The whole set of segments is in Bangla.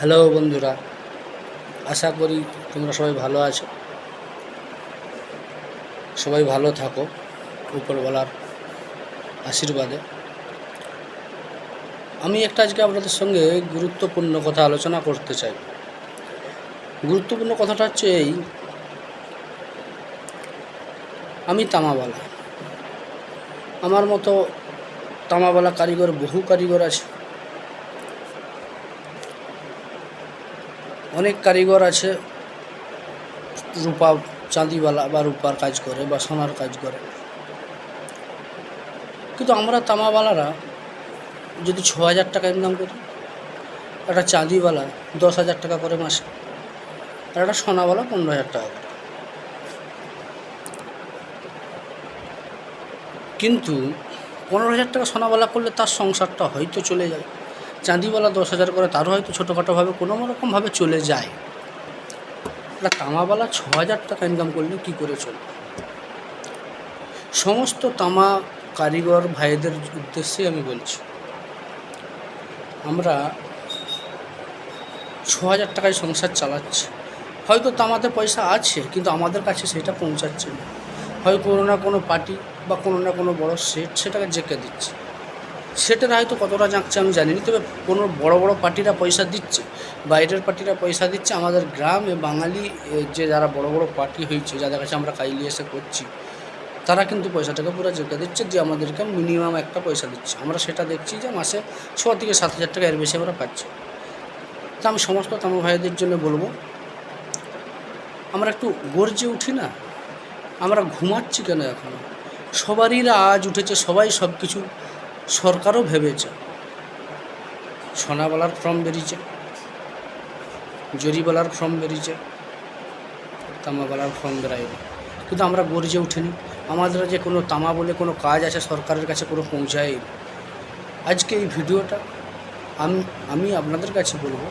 হ্যালো বন্ধুরা, আশা করি তোমরা সবাই ভালো আছো। সবাই ভালো থাকো উপরওয়ালার আশীর্বাদে। আমি আজকে আপনাদের সঙ্গে গুরুত্বপূর্ণ কথা আলোচনা করতে চাই। গুরুত্বপূর্ণ কথাটা হচ্ছে এই, আমি তামাওয়ালা। আমার মতো তামাওয়ালা কারিগর বহু কারিগর আছে। অনেক কারিগর আছে রূপা চাঁদিওয়ালা বা রূপার কাজ করে বা সোনার কাজ করে, কিন্তু আমরা তামাওয়ালারা যদি 6,000 টাকা ইনকাম করি, একটা চাঁদিওয়ালা 10,000 টাকা করে মাসে, আর একটা সোনাওয়ালা 15,000 টাকা করে। কিন্তু 15,000 টাকা সোনাওয়ালা করলে তার সংসারটা হয়তো চলে যায়, চাঁদিওয়ালা 10,000 করে তারও হয়তো ছোটোখাটোভাবে কোনো রকমভাবে চলে যায়। একটা তামাওয়ালা 6,000 টাকা ইনকাম করলে কী করে চলবে? সমস্ত তামা কারিগর ভাইদের উদ্দেশ্যে আমি বলছি, আমরা 6,000 টাকায় সংসার চালাচ্ছি। হয়তো তামাতে পয়সা আছে, কিন্তু আমাদের কাছে সেটা পৌঁছাচ্ছে না। হয় কোনো না কোনো পার্টি বা কোনো না কোনো বড় সেট সেটাকে জেঁকে দিচ্ছে। সেটার হয়তো কতটা জাঁকছে আমি জানি না, তবে কোনো বড় বড় পার্টিরা পয়সা দিচ্ছে, বাইরের পার্টিরা পয়সা দিচ্ছে। আমাদের গ্রামে বাঙালি যে যারা বড় বড় পার্টি হয়েছে, যাদের কাছে আমরা কাইলি এসে করছি, তারা কিন্তু পয়সাটাকে পুরো জেঁকে দিচ্ছে, যে আমাদেরকে মিনিমাম একটা পয়সা দিচ্ছে। আমরা সেটা দেখছি যে মাসে 6 থেকে 7,000 টাকা এর বেশি আমরা পাচ্ছি। তা আমি সমস্ত তামা ভাইদের জন্য বলবো, আমরা একটু গর্জে উঠি না। আমরা ঘুমাচ্ছি কেন এখনও? সবারই আজ উঠেছে, সবাই সব কিছু, সরকারও ভেবেছে। সোনাওয়ালার ফর্ম বেরিয়েছে, জরিওয়ালার ফর্ম বেরিয়েছে, তামাওয়ালার ফর্ম বেরায়নি, কিন্তু আমরা গর্জে উঠিনি। আমাদের যে কোনো তামা বলে কোনো কাজ আছে সরকারের কাছে কোনো পৌঁছায়নি। আজকে এই ভিডিওটা আমি আপনাদের কাছে বলবো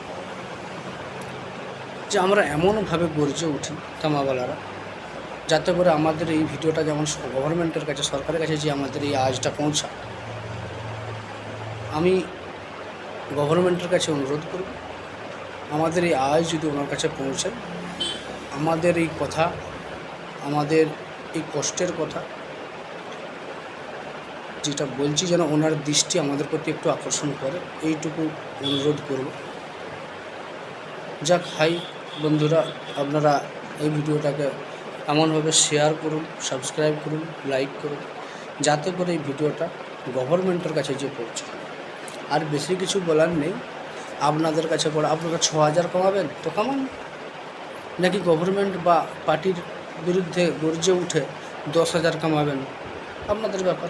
যে আমরা এমনভাবে গর্জে উঠি তামাওয়ালারা, যাতে করে আমাদের এই ভিডিওটা যেমন গভর্নমেন্টের কাছে, সরকারের কাছে যে আমাদের এই আওয়াজটা পৌঁছায়। আমি গভর্নমেন্টের কাছে অনুরোধ করব, আমাদের এই আওয়াজ যদি ওনার কাছে পৌঁছায়, আমাদের এই কথা, আমাদের এই কষ্টের কথা যেটা বলছি, যেন ওনার দৃষ্টি আমাদের প্রতি একটু আকর্ষণ করে, এইটুকু অনুরোধ করব। যাক হাই বন্ধুরা, আপনারা এই ভিডিওটাকে এমনভাবে শেয়ার করুন, সাবস্ক্রাইব করুন, লাইক করুন, যাতে করে এই ভিডিওটা গভর্নমেন্টের কাছে যে পৌঁছায়। আর বেশি কিছু বলার নেই, আপনাদের কাছে পড়ে আপনারা 6,000 কমাবেন তো কামান, নাকি গভর্নমেন্ট বা পার্টির বিরুদ্ধে গর্জে উঠে 10,000 কামাবেন, আপনাদের ব্যাপার।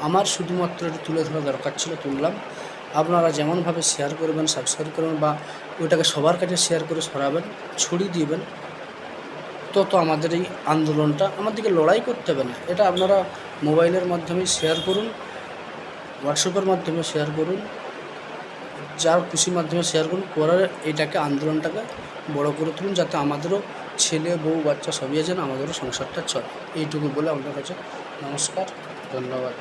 আমার শুধুমাত্র এটা তুলে ধরা দরকার ছিল, তুললাম। আপনারা যেমনভাবে শেয়ার করবেন, সাবস্ক্রাইব করবেন, বা ওইটাকে সবার কাছে শেয়ার করে ছড়াবেন, ছড়িয়ে দিবেন, তত আমাদের এই আন্দোলনটা, আমাদেরকে লড়াই করতে হবে না। এটা আপনারা মোবাইলের মাধ্যমে শেয়ার করুন, হোয়াটসঅ্যাপের মাধ্যমে শেয়ার করুন, যার খুশির মাধ্যমে শেয়ার করুন, করার এটাকে আন্দোলনটাকে বড় করে তুলুন, যাতে আমাদেরও ছেলে বউ বাচ্চা সবই আছে, আমাদেরও সংসারটা চলে। এইটুকু বলে আপনার কাছে নমস্কার, ধন্যবাদ।